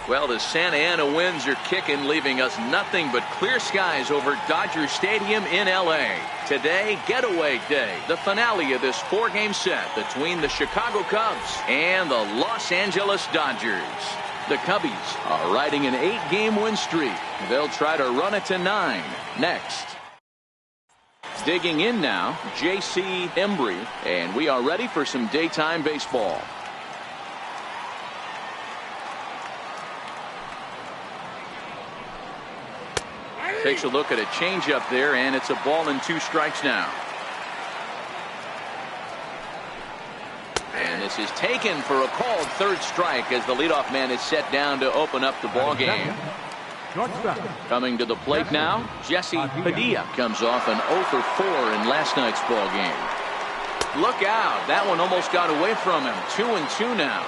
Well, the Santa Ana winds are kicking, leaving us nothing but clear skies over Dodger Stadium in L.A. Today, getaway day, the finale of this 4-game set between the Chicago Cubs and the Los Angeles Dodgers. The Cubbies are riding an 8-game win streak. They'll try to run it to 9 next. Digging in now, J.C. Embry, and we are ready for some daytime baseball. Takes a look at a changeup there, and it's a ball and 2 strikes now. And this is taken for a called third strike as the leadoff man is set down to open up the ball game. Coming to the plate now, Yasiel Puig comes off an 0 for 4 in last night's ball game. Look out, that one almost got away from him. 2-2 now.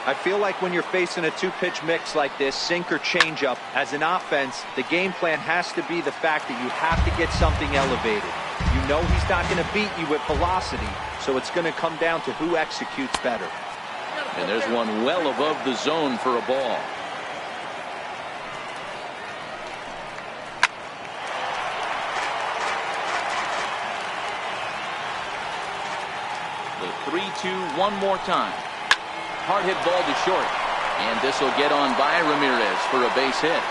I feel like when you're facing a 2-pitch mix like this, sink or changeup, as an offense, the game plan has to be the fact that you have to get something elevated. You know he's not going to beat you with velocity, so it's going to come down to who executes better. And there's one well above the zone for a ball. The 3-2 one more time. Hard hit ball to short, and this will get on by Ramirez for a base hit.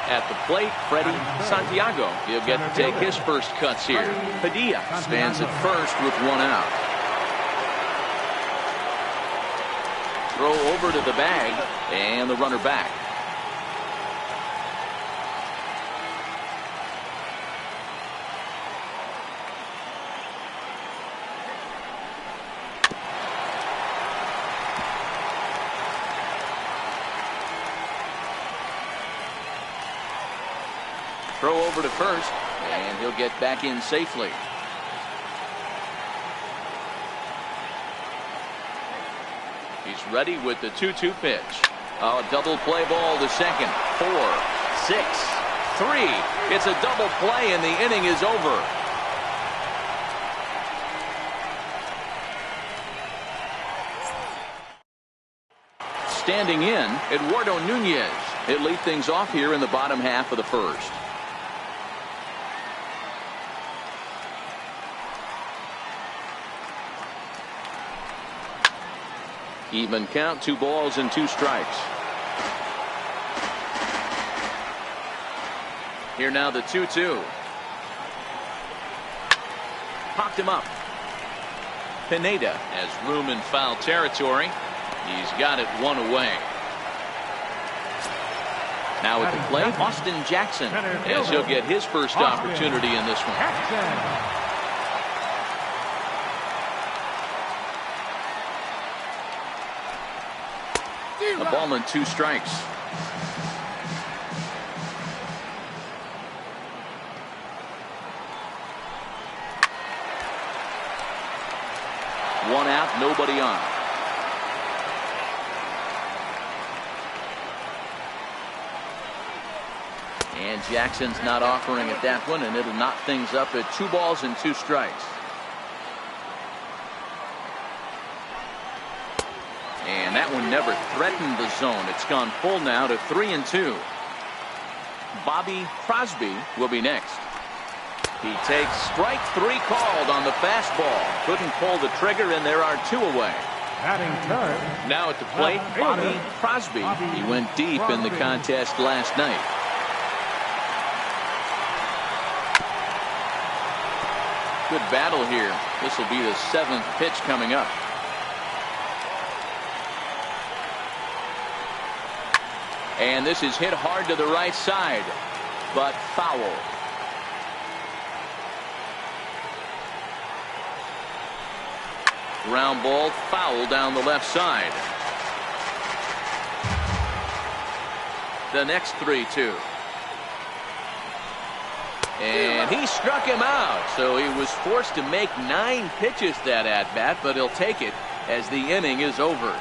At the plate, Freddie Santiago. He'll get to take his first cuts here. Pineda stands at first with 1 out. Throw over to the bag, and the runner back. Throw over to first, and he'll get back in safely. He's ready with the 2-2 pitch. A double play ball to second. 4, 6, 3. It's a double play, and the inning is over. Standing in, Edwardo Nunez. He'll lead things off here in the bottom half of the first. Even count, 2 balls and 2 strikes. Here now the 2-2. Popped him up. Pineda has room in foul territory. He's got it 1 away. Now at the plate, Austin Jackson, as he'll get his first opportunity in this one. A ball and 2 strikes. One out, nobody on. And Jackson's not offering at that one, and it'll knock things up at 2 balls and 2 strikes. And that one never threatened the zone. It's gone full now to 3-2. Bobby Crosby will be next. He takes strike 3 called on the fastball. Couldn't pull the trigger, and there are 2 away. Now at the plate, Bobby Crosby. He went deep in the contest last night. Good battle here. This will be the 7th pitch coming up. And this is hit hard to the right side, but foul. Ground ball, foul down the left side. The next 3-2. And he struck him out, so he was forced to make 9 pitches that at bat, but he'll take it as the inning is over.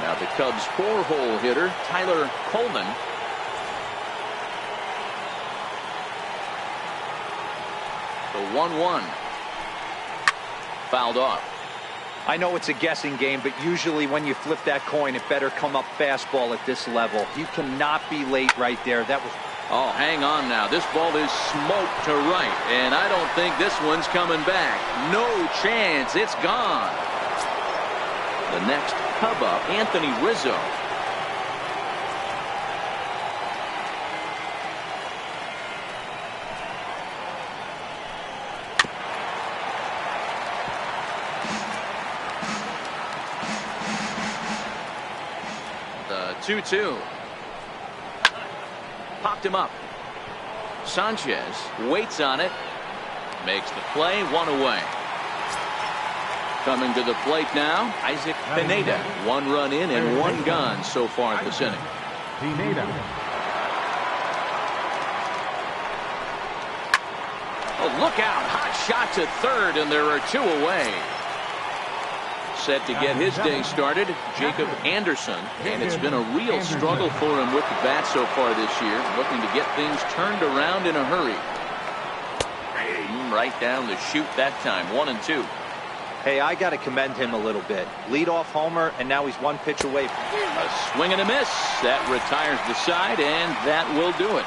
Now the Cubs 4-hole hitter, Tyler Coleman. The 1-1. fouled off. I know it's a guessing game, but usually when you flip that coin, it better come up fastball at this level. You cannot be late right there. That was... Oh, hang on now. This ball is smoked to right, and I don't think this one's coming back. No chance. It's gone. The next Cub up, Anthony Rizzo. The 2-2. Popped him up. Sanchez waits on it. Makes the play, one away. Coming to the plate now, Isaac Pineda. 1 run in and 1 gone so far this inning. Pineda. Oh, look out. Hot shot to third, and there are 2 away. Set to get his day started, Jacob Anderson, and it's been a real struggle for him with the bat so far this year, looking to get things turned around in a hurry. Right down the chute that time, 1-2. Hey, I got to commend him a little bit. Leadoff homer, and now he's 1 pitch away. A swing and a miss. That retires the side, and that will do it.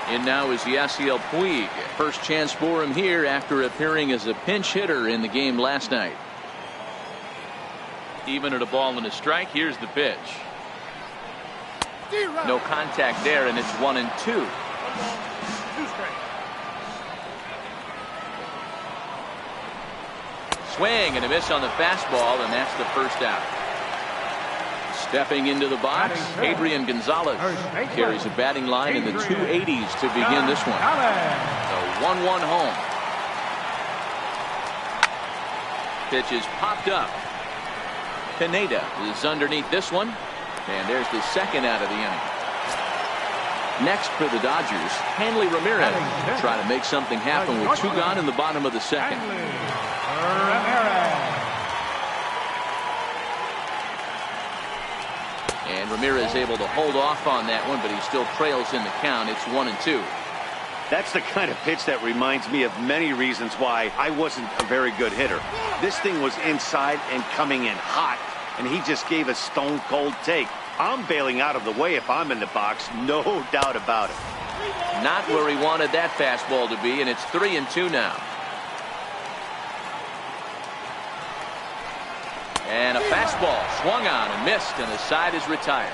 And now is Yasiel Puig. First chance for him here after appearing as a pinch hitter in the game last night. Even at a ball and a strike, here's the pitch. No contact there, and it's 1-2. Swing and a miss on the fastball, and that's the first out. Stepping into the box, Adrian Gonzalez carries a batting line in the 280s to begin this one. The 1-1 home. Pitch is popped up. Pineda is underneath this one, and there's the second out of the inning. Next for the Dodgers, Hanley Ramirez. Try to make something happen with 2 gone in the bottom of the second. And Ramirez able to hold off on that one, but he still trails in the count. It's 1-2. That's the kind of pitch that reminds me of many reasons why I wasn't a very good hitter. This thing was inside and coming in hot, and he just gave a stone-cold take. I'm bailing out of the way if I'm in the box, no doubt about it. Not where he wanted that fastball to be, and it's 3-2 now. And a fastball swung on and missed, and the side is retired.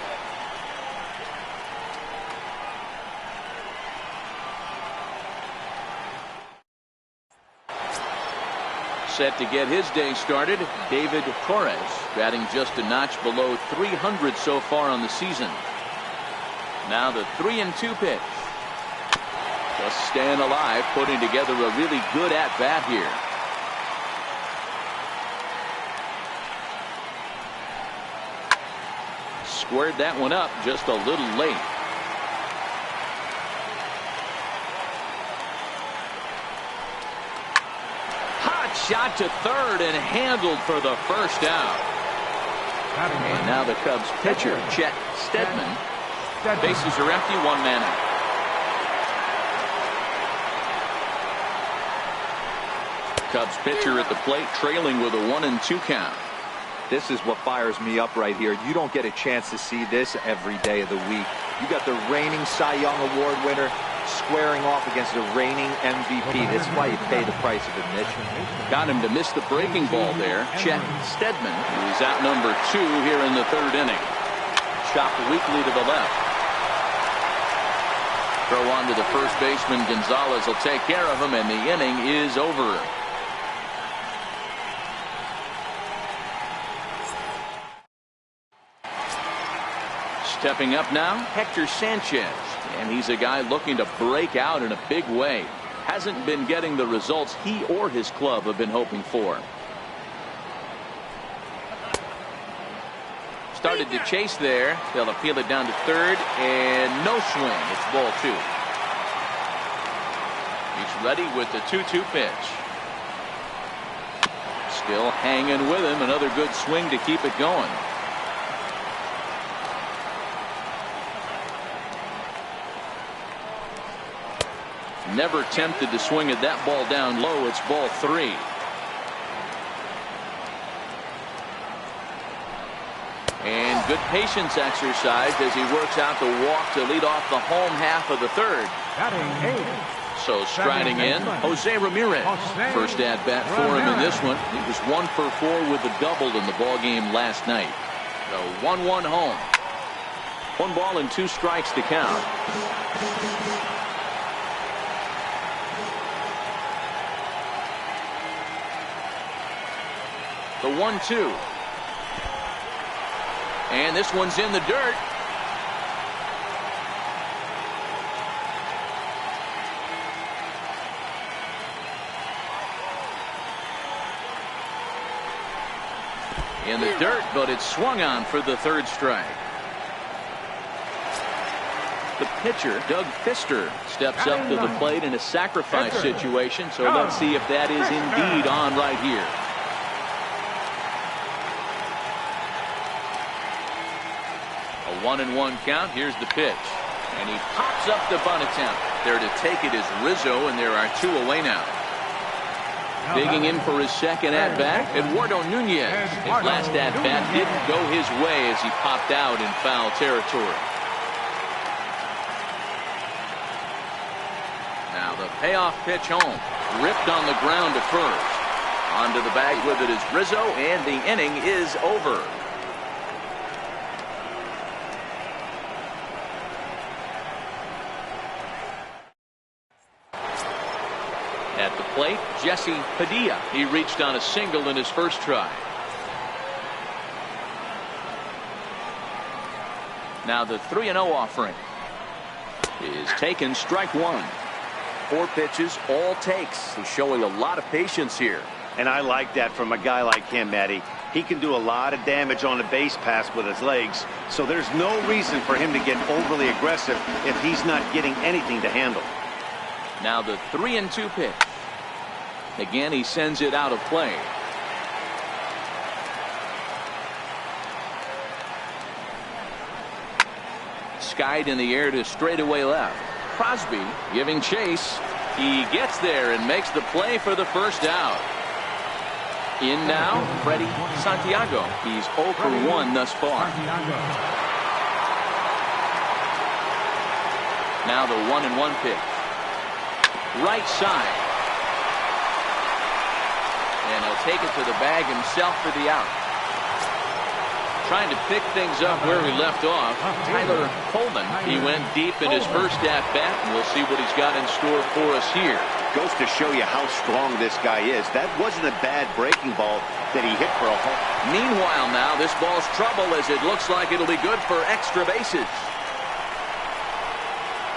Set to get his day started, David Torres, batting just a notch below 300 so far on the season. Now the 3-2 pitch. Just staying alive, putting together a really good at-bat here. Squared that one up just a little late. Hot shot to third and handled for the first out. And now the Cubs pitcher, Chet Steadman. Bases are empty, 1 man out. Cubs pitcher at the plate, trailing with a 1-2 count. This is what fires me up right here. You don't get a chance to see this every day of the week. You got the reigning Cy Young Award winner squaring off against the reigning MVP. That's why you pay the price of admission. Got him to miss the breaking ball there. Chet Steadman, who's out number 2 here in the 3rd inning. Chopped weakly to the left. Throw on to the first baseman. Gonzalez will take care of him, and the inning is over. Stepping up now, Hector Sanchez, and he's a guy looking to break out in a big way. Hasn't been getting the results he or his club have been hoping for. Started to chase there. They'll appeal it down to third, and no swing. It's ball 2. He's ready with the 2-2 pitch. Still hanging with him. Another good swing to keep it going. Never tempted to swing at that ball down low. It's ball 3. And good patience exercised as he works out the walk to lead off the home half of the third. So striding in, Jose Ramirez. First at bat for him in this one. He was 1 for 4 with the double in the ball game last night. The 1-1 home. 1 ball and 2 strikes to count. The 1-2. And this one's in the dirt. In the dirt, but it's swung on for the 3rd strike. The pitcher, Doug Fister, steps up to the plate in a sacrifice situation. So let's see if that is indeed on right here. A 1-1 count. Here's the pitch. And he pops up the bunt attempt. There to take it is Rizzo, and there are 2 away now. Digging in for his second at-bat, Edwardo Nunez. His last at-bat didn't go his way as he popped out in foul territory. Now the payoff pitch home. Ripped on the ground to first. Onto the bag with it is Rizzo, and the inning is over. At the plate, Jesse Padilla. He reached on a single in his first try. Now the 3-0 offering is taken, strike 1. 4 pitches, all takes. He's showing a lot of patience here. And I like that from a guy like him, Matty. He can do a lot of damage on a base pass with his legs, so there's no reason for him to get overly aggressive if he's not getting anything to handle. Now the 3-2 pitch. Again, he sends it out of play. Skied in the air to straightaway left. Crosby giving chase. He gets there and makes the play for the first out. In now, Freddie Santiago. He's 0 for 1 thus far. Now the 1-1 pitch. Right side. And he'll take it to the bag himself for the out. Trying to pick things up where we left off, Tyler Coleman. He went deep in his first at-bat, and we'll see what he's got in store for us here. Goes to show you how strong this guy is. That wasn't a bad breaking ball that he hit for a home. Meanwhile now, this ball's trouble as it looks like it'll be good for extra bases.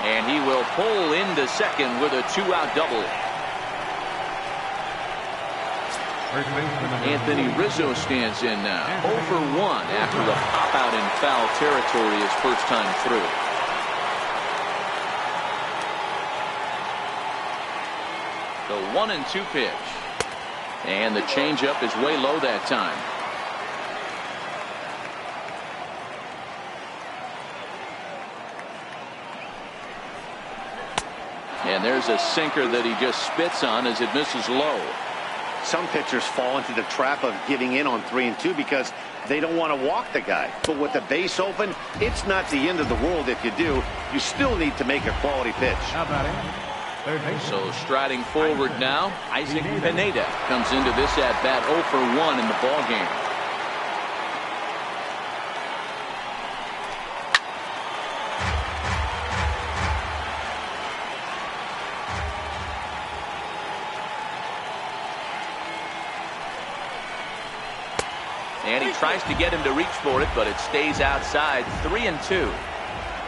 And he will pull into second with a 2-out double. Anthony Rizzo stands in now. 0 for 1 after a pop out in foul territory his first time through. The 1-2 pitch. And the changeup is way low that time. And there's a sinker that he just spits on as it misses low. Some pitchers fall into the trap of giving in on 3-2 because they don't want to walk the guy. But with the base open, it's not the end of the world if you do. You still need to make a quality pitch. So striding forward now, Isaac Pineda comes into this at-bat 0 for 1 in the ballgame. And he tries to get him to reach for it, but it stays outside. 3-2.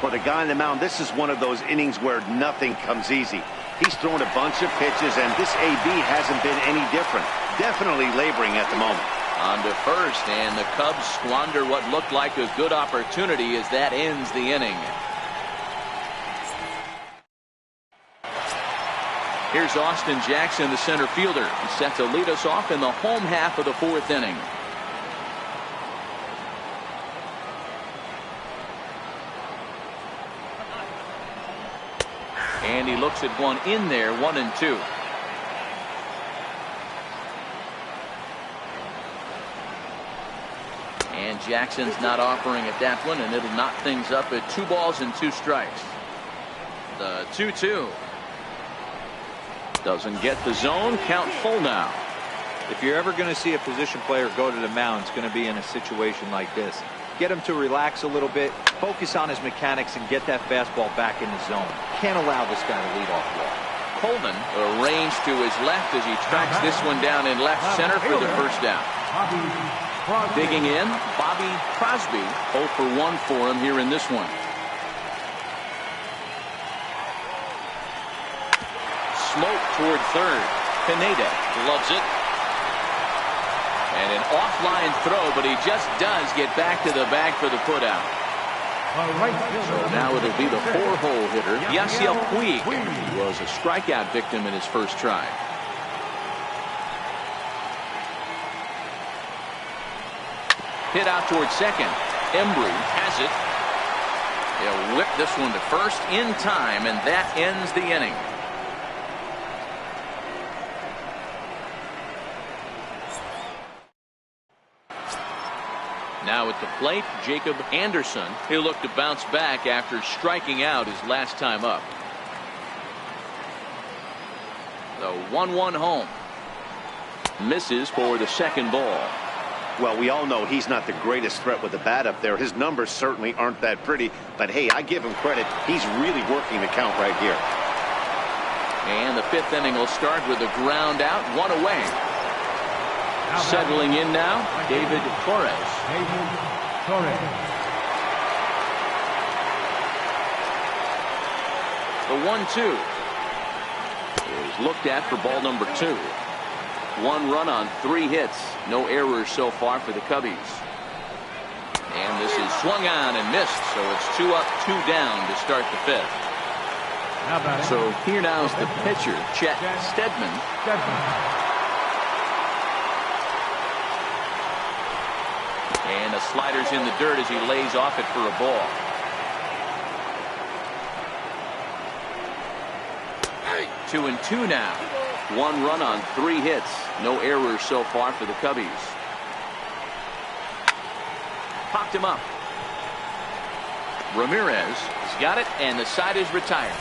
For the guy on the mound, this is one of those innings where nothing comes easy. He's thrown a bunch of pitches, and this AB hasn't been any different. Definitely laboring at the moment. On to first, and the Cubs squander what looked like a good opportunity as that ends the inning. Here's Austin Jackson, the center fielder. He's set to lead us off in the home half of the 4th inning. And he looks at one in there, 1-2. And Jackson's not offering at that one, and it'll knock things up at 2 balls and 2 strikes. The 2-2. Doesn't get the zone. Count full now. If you're ever going to see a position player go to the mound, it's going to be in a situation like this. Get him to relax a little bit, focus on his mechanics, and get that fastball back in the zone. Can't allow this guy to lead off walk. Coleman arranged to his left as he tracks this one down in left center for the first down. Digging in, Bobby Crosby. 0 for 1 for him here in this one. Smoke toward third. Pineda loves it. And an offline throw, but he just does get back to the bag for the putout. So now it'll be the 4-hole hitter, Yasiel Puig. He was a strikeout victim in his first try. Hit out towards second. Embry has it. He'll whip this one to first in time, and that ends the inning. Now at the plate, Jacob Anderson. He'll look to bounce back after striking out his last time up. The 1-1 home. Misses for the second ball. Well, we all know he's not the greatest threat with the bat up there. His numbers certainly aren't that pretty. But, hey, I give him credit. He's really working the count right here. And the 5th inning will start with a ground out, 1 away. Settling in now, David Torres. The 1-2 is looked at for ball number 2. 1 run on 3 hits. No errors so far for the Cubbies. And this is swung on and missed, so it's 2 up, 2 down to start the 5th. So here now is the pitcher, Chet Steadman. And the slider's in the dirt as he lays off it for a ball. Hey. 2-2 now. 1 run on 3 hits. No errors so far for the Cubbies. Popped him up. Ramirez has got it, and the side is retired.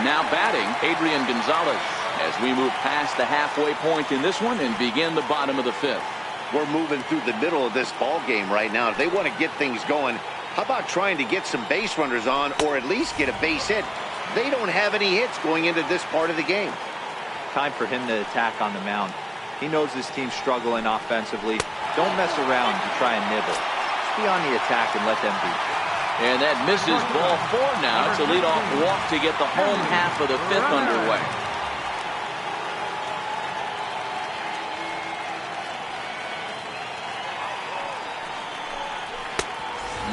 Now batting, Adrian Gonzalez, as we move past the halfway point in this one and begin the bottom of the 5th. We're moving through the middle of this ball game right now. If they want to get things going, how about trying to get some base runners on, or at least get a base hit? They don't have any hits going into this part of the game. Time for him to attack on the mound. He knows this team's struggling offensively. Don't mess around and try and nibble. Just be on the attack and let them beat you. And that misses ball 4 now. It's a leadoff walk to get the home half of the 5th underway.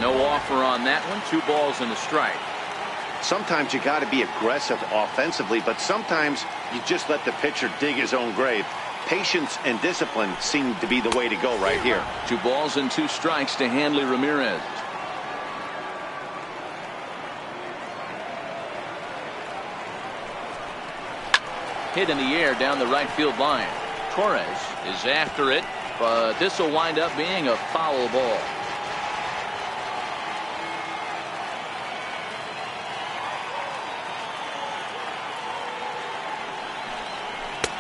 No offer on that one. 2 balls and a strike. Sometimes you got to be aggressive offensively, but sometimes you just let the pitcher dig his own grave. Patience and discipline seem to be the way to go right here. 2 balls and 2 strikes to Hanley Ramirez. Hit in the air down the right field line. Torres is after it, but this will wind up being a foul ball.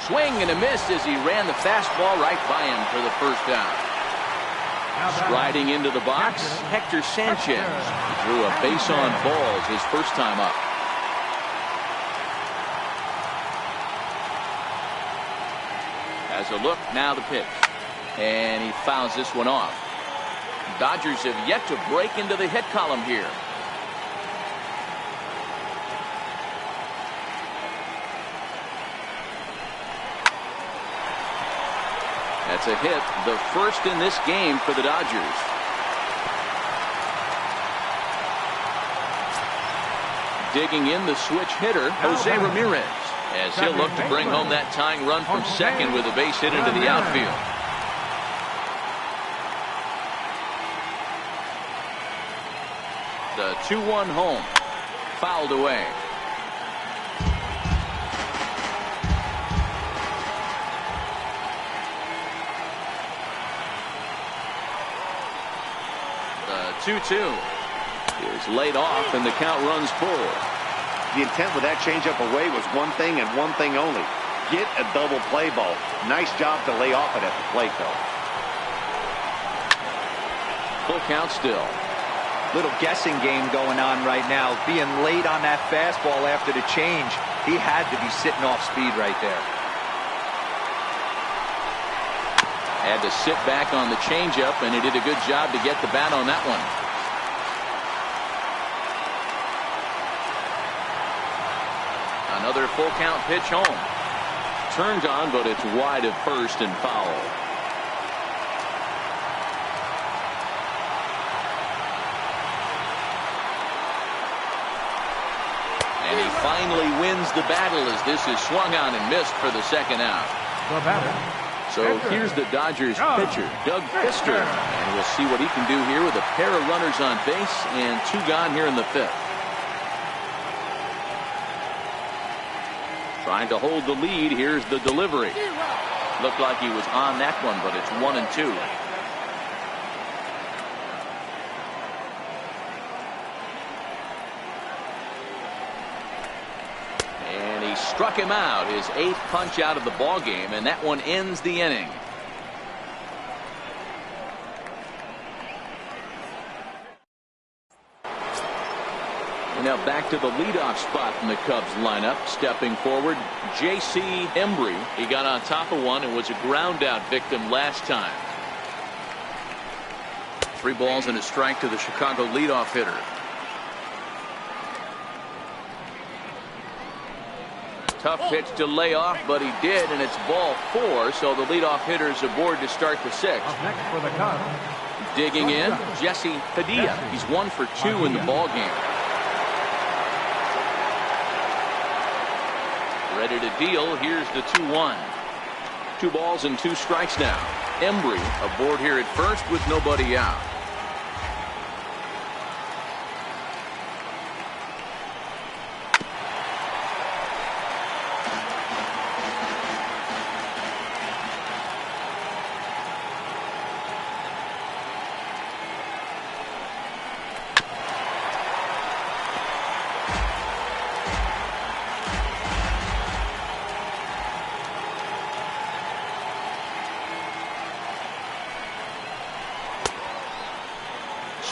Swing and a miss as he ran the fastball right by him for the first down. Striding into the box, Hector Sanchez. He drew a base on balls his first time up. As a look, now the pitch. And he fouls this one off. Dodgers have yet to break into the hit column here. That's a hit, the first in this game for the Dodgers. Digging in the switch hitter, Jose Ramirez, as he'll look to bring home that tying run from second with a base hit into the outfield. 2-1 home. Fouled away. The 2-2 is laid off, and the count runs full. The intent with that changeup away was one thing and one thing only. Get a double play ball. Nice job to lay off it at the plate, though. Full count still. Little guessing game going on right now. Being late on that fastball after the change. He had to be sitting off speed right there. Had to sit back on the changeup, and he did a good job to get the bat on that one. Another full count pitch home. Turned on, but it's wide of first and foul. And he finally wins the battle as this is swung on and missed for the second out. So here's the Dodgers pitcher, Doug Fister. And we'll see what he can do here with a pair of runners on base and 2 gone here in the 5th. Trying to hold the lead. Here's the delivery. Looked like he was on that one, but it's 1-2. And he struck him out, his 8th punch out of the ball game, and that one ends the inning. Now back to the leadoff spot in the Cubs lineup. Stepping forward, J.C. Embry. He got on top of one and was a ground out victim last time. 3 balls and a strike to the Chicago leadoff hitter. Tough pitch to lay off, but he did, and it's ball 4, so the leadoff hitter's aboard to start the 6th. Next for the Cubs. Digging in, Jesse Padilla. He's 1 for 2 in the ball game. Ready to deal. Here's the 2-1. 2 balls and 2 strikes now. Embry aboard here at first with nobody out.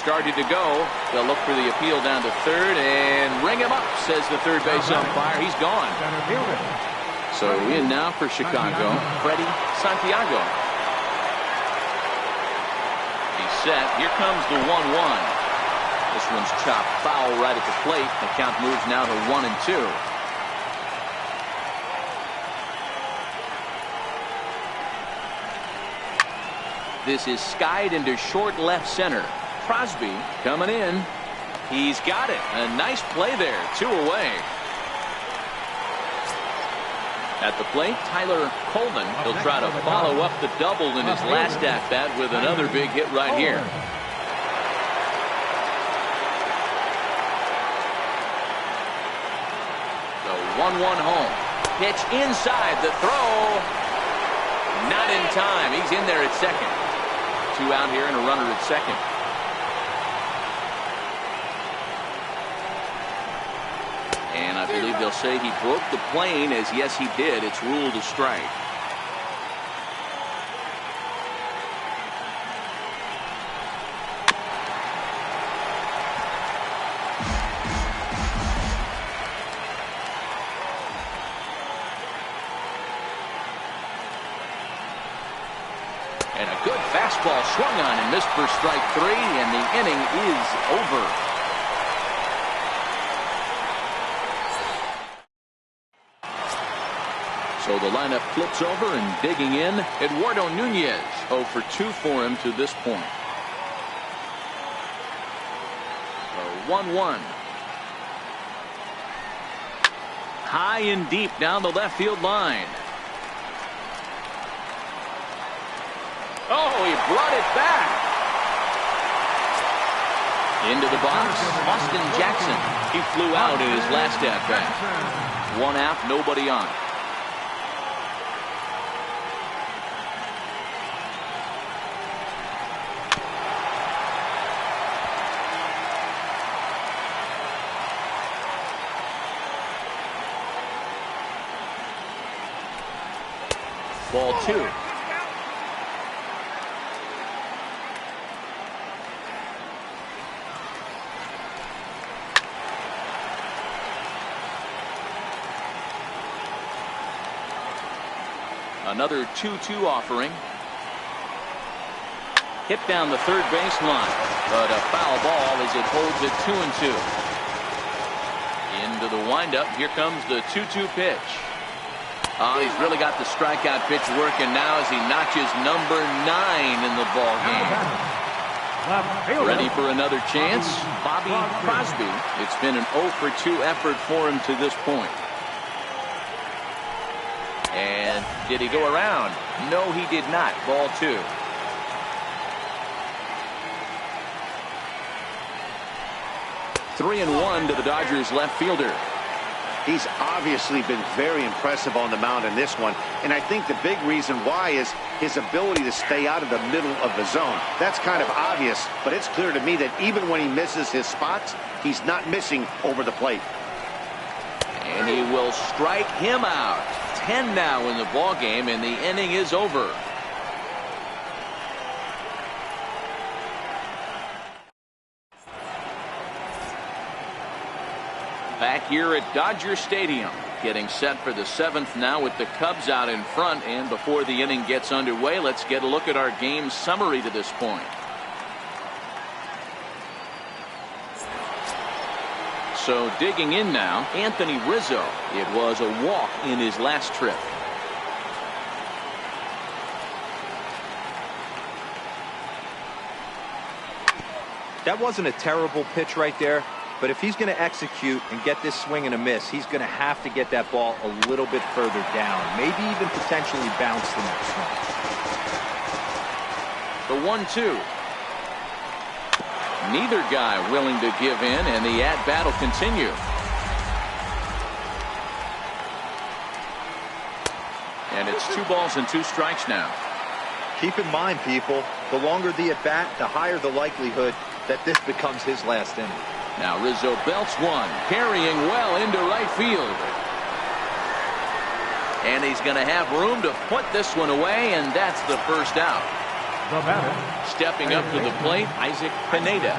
Started to go. They'll look for the appeal down to third and ring him up, says the third base umpire. He's gone. So in now for Chicago, Freddie Santiago. He's set. Here comes the 1-1. This one's chopped foul right at the plate. The count moves now to 1-2. This is skied into short left center. Crosby coming in. He's got it. A nice play there. 2 away. At the plate, Tyler Coleman. He'll try to follow up the double in his last at-bat with another big hit right here. The 1-1 home. Pitch inside. The throw. Not in time. He's in there at second. 2 out here and a runner at second. And I believe they'll say he broke the plane, as yes he did. It's ruled a strike. And a good fastball swung on and missed for strike 3, and the inning is over. So the lineup flips over, and digging in, Edwardo Nunez. 0 for 2 for him to this point. So 1-1. High and deep down the left field line. Oh, he brought it back. Into the box, Austin Jackson. He flew out in his last at-bat. One out, nobody on. Ball 2. Another 2-2 offering. Hit down the third baseline, but a foul ball as it holds it 2-2. Into the windup. Here comes the 2-2 pitch. Oh, he's really got the strikeout pitch working now as he notches number 9 in the ball game. Ready for another chance? Bobby Crosby. It's been an 0-for-2 effort for him to this point. And did he go around? No, he did not. Ball 2. Three and 1 to the Dodgers left fielder. He's obviously been very impressive on the mound in this one, and I think the big reason why is his ability to stay out of the middle of the zone. That's kind of obvious, but it's clear to me that even when he misses his spots, he's not missing over the plate. And he will strike him out. 10 now in the ball game, and the inning is over. Back here at Dodger Stadium, getting set for the 7th now with the Cubs out in front. And before the inning gets underway, let's get a look at our game summary to this point. So digging in now, Anthony Rizzo. It was a walk in his last trip. That wasn't a terrible pitch right there. But if he's going to execute and get this swing and a miss, he's going to have to get that ball a little bit further down. Maybe even potentially bounce the next one. The 1-2. Neither guy willing to give in, and the at-bat will continue. And it's 2 balls and 2 strikes now. Keep in mind, people, the longer the at-bat, the higher the likelihood that this becomes his last inning. Now Rizzo belts one, carrying well into right field. And he's going to have room to put this one away, and that's the first out. The batter. Stepping up to the plate, Isaac Pineda.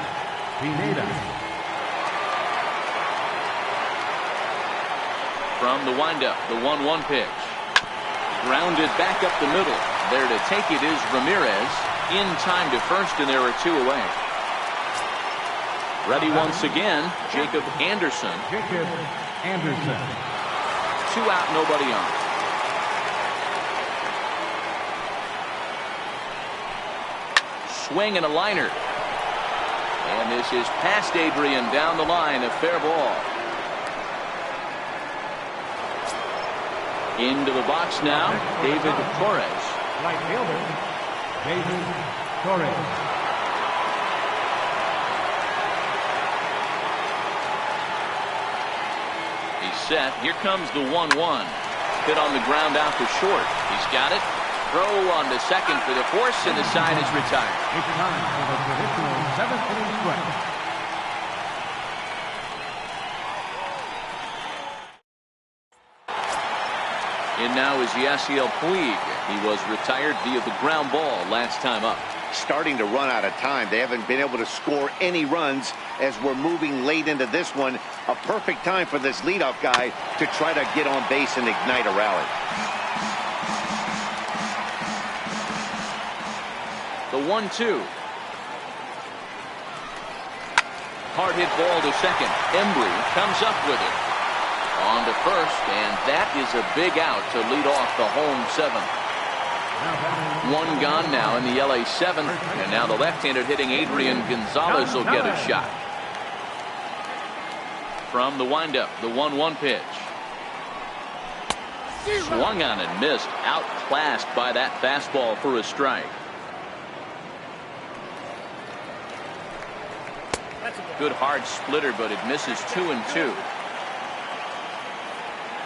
From the windup, the 1-1 pitch. Grounded back up the middle. There to take it is Ramirez. In time to first, and there are 2 away. Ready once again, Jacob Anderson. 2 out, nobody on. Swing and a liner. And this is past Adrian down the line, a fair ball. Into the box now, David Torres. Right fielder, David Torres. Set. Here comes the 1-1. Hit on the ground out to short. He's got it. Throw on to second for the force, and the side is retired. It's time for the traditional 7th inning stretch. In now is Yasiel Puig. He was retired via the ground ball last time up. Starting to run out of time. They haven't been able to score any runs as we're moving late into this one. A perfect time for this leadoff guy to try to get on base and ignite a rally. The 1-2. Hard hit ball to second. Embry comes up with it. On to first, and that is a big out to lead off the home 7th. 1 gone now in the LA 7th, and now the left-hander hitting Adrian Gonzalez will get a shot. From the windup, the 1-1 pitch. Swung on and missed, outclassed by that fastball for a strike. Good hard splitter, but it misses 2-2.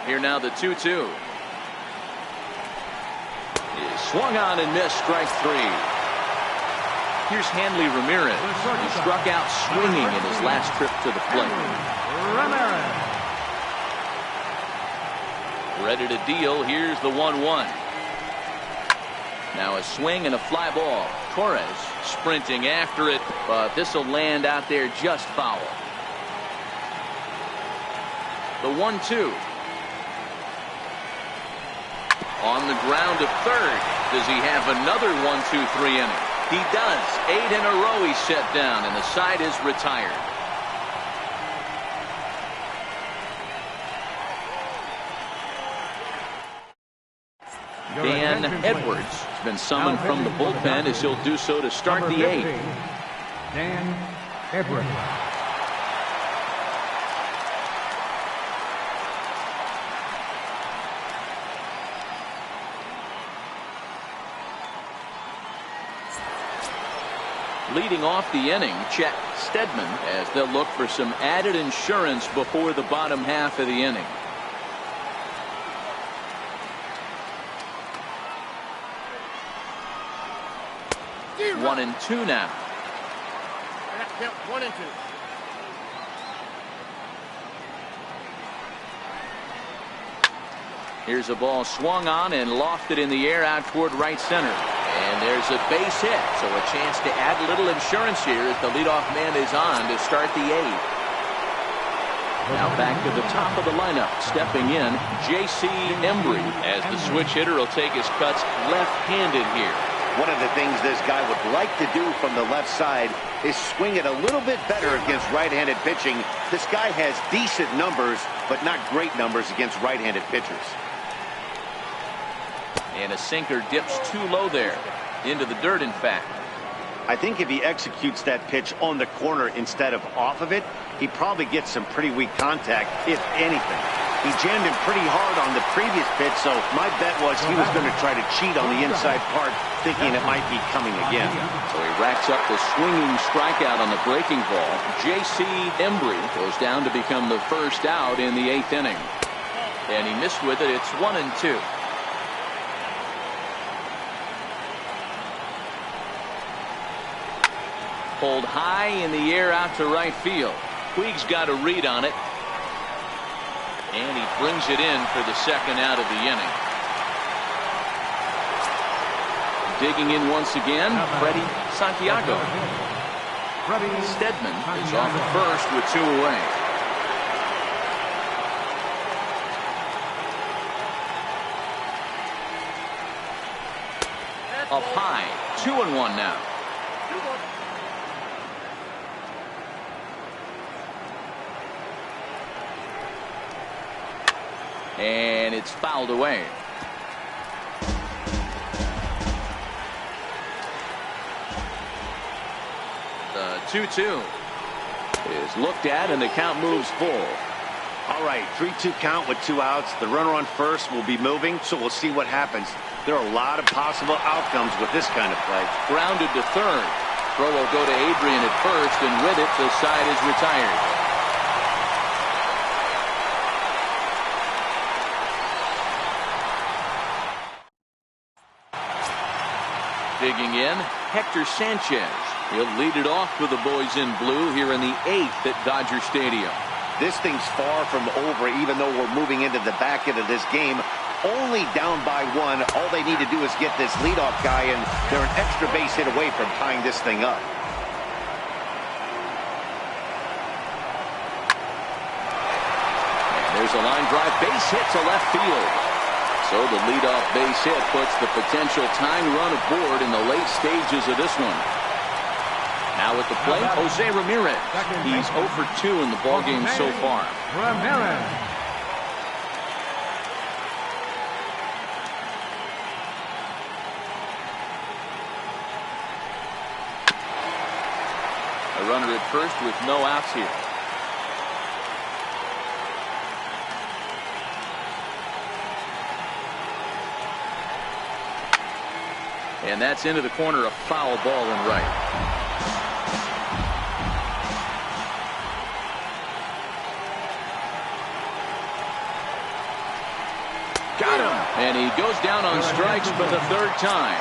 Here now the 2-2. Is swung on and missed, strike 3. Here's Hanley Ramirez, who struck out swinging in his last trip to the plate. Ramirez. Ready to deal. Here's the 1-1. Now a swing and a fly ball. Torres sprinting after it, but this will land out there just foul. The 1-2. On the ground to third. Does he have another 1-2-3 inning? He does. 8 in a row he's set down, and the side is retired. Dan Edwards has been summoned from the bullpen, as he'll do so to start the 8th. Dan Edwards. Leading off the inning, Chet Steadman, as they'll look for some added insurance before the bottom half of the inning. One and two now. 1 and 2. Here's a ball swung on and lofted in the air out toward right center. And there's a base hit, so a chance to add a little insurance here as the leadoff man is on to start the 8th. Now back to the top of the lineup, stepping in, J.C. Embry, as the switch hitter will take his cuts left-handed here. One of the things this guy would like to do from the left side is swing it a little bit better against right-handed pitching. This guy has decent numbers, but not great numbers against right-handed pitchers. And a sinker dips too low there, into the dirt in fact. I think if he executes that pitch on the corner instead of off of it, he probably gets some pretty weak contact, if anything. He jammed him pretty hard on the previous pitch, so my bet was he was going to try to cheat on the inside part, thinking it might be coming again. So he racks up the swinging strikeout on the breaking ball. J.C. Embry goes down to become the first out in the 8th inning. And he missed with it. It's 1 and 2. Pulled high in the air out to right field. Puig's got a read on it. And he brings it in for the second out of the inning. Digging in once again, Freddie Santiago. Steadman is off at first with 2 away. Up high, 2-1 now. And it's fouled away. The 2-2 is looked at, and the count moves full. All right, 3-2 count with 2 outs. The runner on first will be moving, so we'll see what happens. There are a lot of possible outcomes with this kind of play. Grounded to third. Throw will go to Adrian at first, and with it, the side is retired. Digging in, Hector Sanchez. He'll lead it off with the boys in blue here in the 8th at Dodger Stadium. This thing's far from over, even though we're moving into the back end of this game. Only down by 1. All they need to do is get this leadoff guy, and they're an extra base hit away from tying this thing up. And there's a line drive base hit to left field. So the leadoff base hit puts the potential tying run aboard in the late stages of this one. Now at the plate, Jose Ramirez. He's 0 for 2 in the ballgame so far. Ramirez. A runner at first with no outs here. And that's into the corner, a foul ball and right. Got him. And he goes down on strikes for the third time.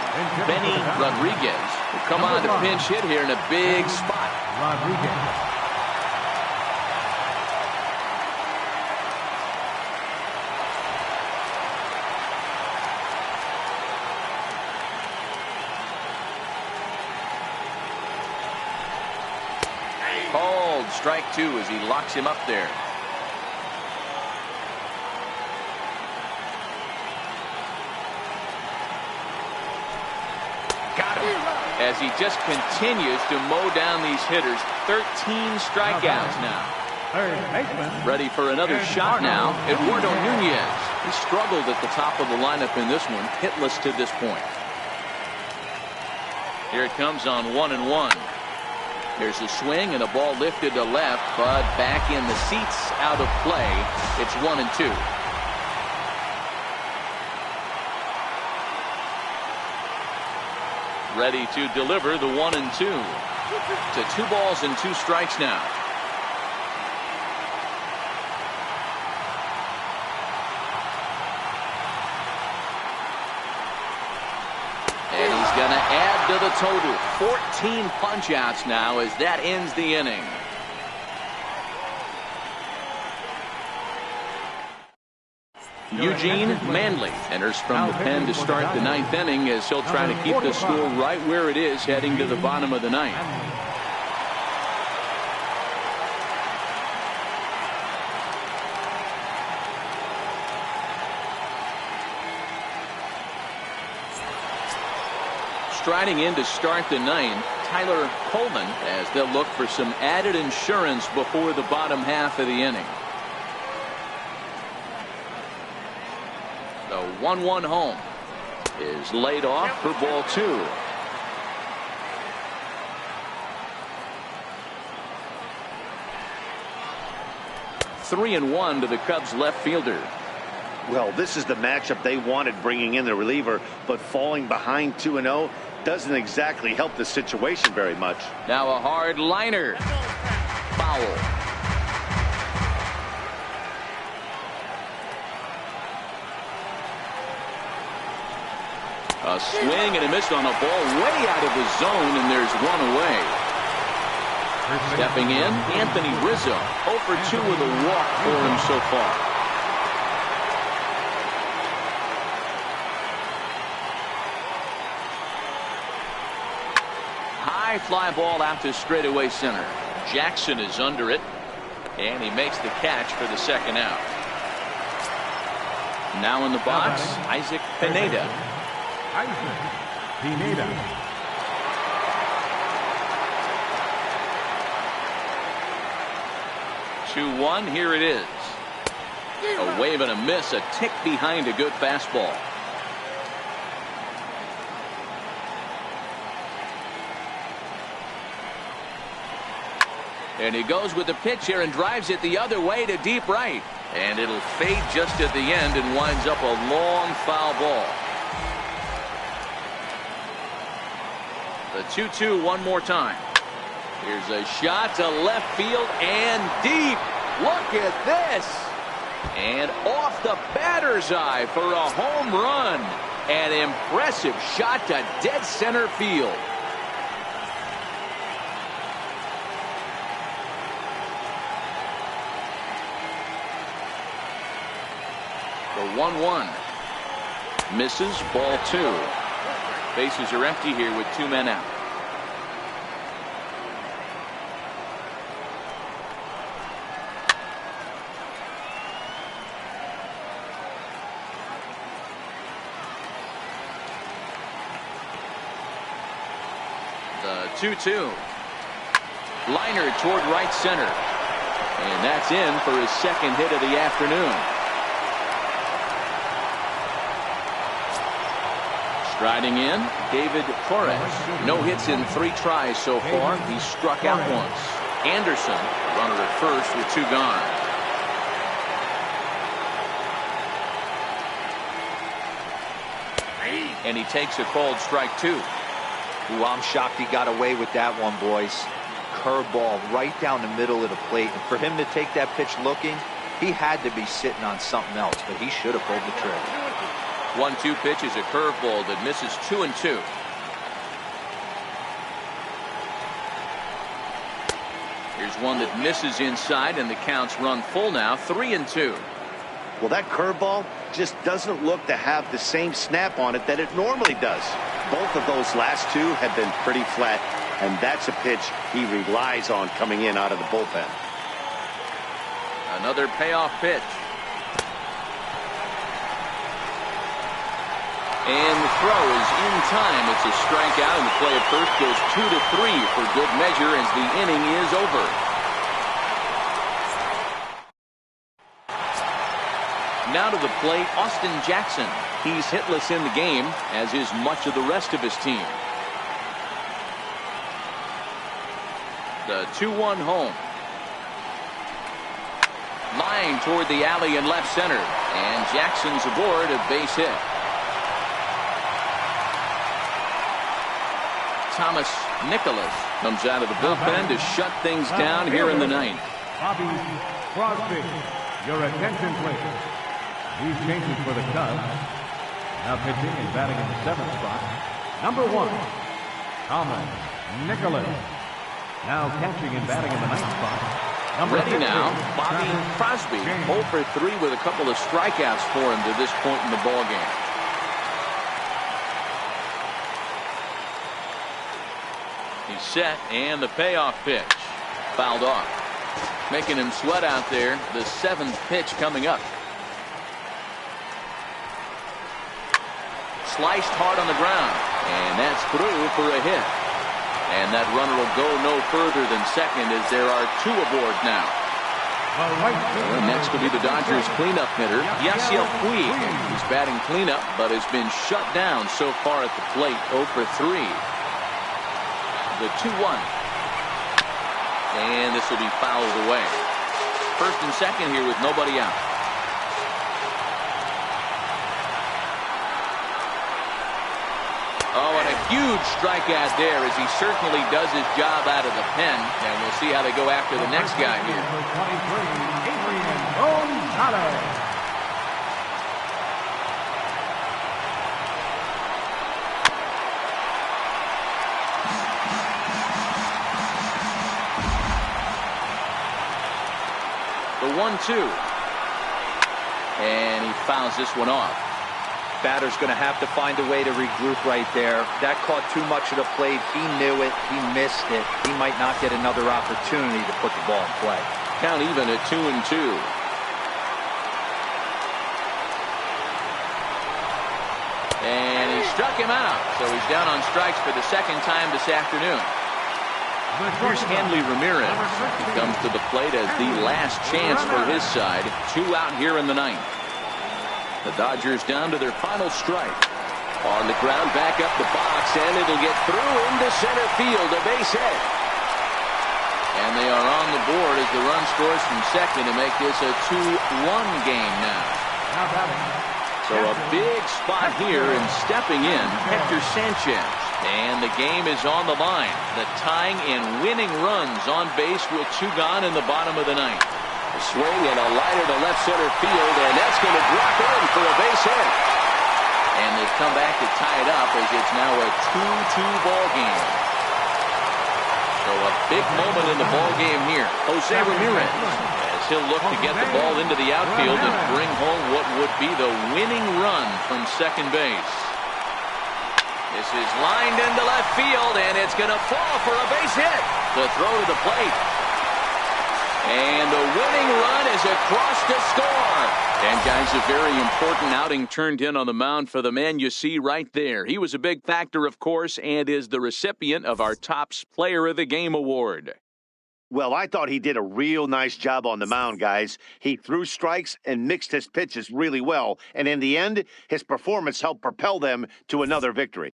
Benny Rodriguez will come on to pinch hit here in a big spot. Rodriguez. Called strike two as he locks him up there. Got him. As he just continues to mow down these hitters. 13 strikeouts now. Third baseman. Ready for another shot now. Edwardo Nunez. He struggled at the top of the lineup in this one. Hitless to this point. Here it comes on 1-1. There's a swing and a ball lifted to left, but back in the seats, out of play. It's 1-2. Ready to deliver the 1-2. To 2 balls and 2 strikes now. And he's going to add to the total. 14 punch-outs now as that ends the inning. Eugene Manley enters from the pen to start the 9th inning as he'll try to keep the score right where it is heading to the bottom of the 9th. Striding in to start the 9th, Tyler Coleman, as they'll look for some added insurance before the bottom half of the inning. The 1-1 home is laid off for ball 2. Three and 1 to the Cubs left fielder. Well, this is the matchup they wanted, bringing in the reliever, but falling behind 2-0 doesn't exactly help the situation very much. Now a hard liner. Foul. A swing and a miss on a ball way out of the zone, and there's one away. Stepping in, Anthony Rizzo. 0 for 2 with a walk for him so far. High fly ball out to straightaway center. Jackson is under it, and he makes the catch for the second out. Now in the box, Isaac Pineda. Pineda. 2-1, here it is. A wave and a miss, a tick behind a good fastball. And he goes with the pitch here and drives it the other way to deep right. And it'll fade just at the end and winds up a long foul ball. The 2-2 one more time. Here's a shot to left field and deep. Look at this. And off the batter's eye for a home run. An impressive shot to dead center field. The 1-1. Misses, ball 2. Bases are empty here with 2 men out. The 2-2. Liner toward right center. And that's in for his second hit of the afternoon. Striding in, David Torres. No hits in 3 tries so far. He struck out once. Anderson, runner at first with 2 gone. And he takes a called strike 2. Ooh, I'm shocked he got away with that one, boys. Curveball right down the middle of the plate. And for him to take that pitch looking, He had to be sitting on something else, but he should have pulled the trigger. 1-2 pitch is a curveball that misses 2-2. Here's one that misses inside, and the count's run full now, 3-2. Well, that curveball just doesn't look to have the same snap on it that it normally does. Both of those last two have been pretty flat, and that's a pitch he relies on coming in out of the bullpen. Another payoff pitch. And the throw is in time. It's a strikeout, and the play at first goes 2-3 for good measure as the inning is over. Now to the plate, Austin Jackson. He's hitless in the game, as is much of the rest of his team. The 2-1 home. Line toward the alley in left center, and Jackson's aboard a base hit. Thomas Nicholas comes out of the bullpen to shut things down here in the ninth. Bobby Crosby, your attention please. He's changing for the Cubs. Now pitching and batting in the 7th spot, number 1, Thomas Nicholas. Now catching and batting in the 9th spot, number Ready 15, now, Bobby Crosby. 0 for 3 with a couple of strikeouts for him to this point in the ballgame. He's set, and the payoff pitch. Fouled off. Making him sweat out there. The 7th pitch coming up. Sliced hard on the ground, and that's through for a hit. And that runner will go no further than second, as there are 2 aboard now. And next will be the Dodgers cleanup hitter, Yasiel Puig. He's batting cleanup, but has been shut down so far at the plate, 0 for 3. The 2-1. And this will be fouled away. First and second here with nobody out. Oh, and a huge strikeout there, as he certainly does his job out of the pen. And we'll see how they go after the next guy here. Adrian Gonzalez. The 1-2. And he fouls this one off. Batter's going to have to find a way to regroup right there. That caught too much of the plate. He knew it. He missed it. He might not get another opportunity to put the ball in play. Count even at 2-2. And he struck him out. So he's down on strikes for the 2nd time this afternoon. Here's Hanley Ramirez. He comes to the plate as the last chance for his side. 2 out here in the 9th. The Dodgers down to their final strike. On the ground, back up the box, and it'll get through into center field, a base hit. And they are on the board as the run scores from second to make this a 2-1 game now. So a big spot here, and stepping in, Hector Sanchez. And the game is on the line. The tying and winning runs on base with 2 gone in the bottom of the 9th. A swing and a liner to left center field, and that's going to drop in for a base hit. And they've come back to tie it up as it's now a 2-2 ball game. So a big moment in the ball game here. Jose Ramirez, as he'll look to get the ball into the outfield and bring home what would be the winning run from second base. This is lined into left field, and it's going to fall for a base hit. The throw to the plate. And the winning run is across to score. And guys, a very important outing turned in on the mound for the man you see right there. He was a big factor, of course, and is the recipient of our Topps Player of the Game award. Well, I thought he did a real nice job on the mound, guys. He threw strikes and mixed his pitches really well. And in the end, his performance helped propel them to another victory.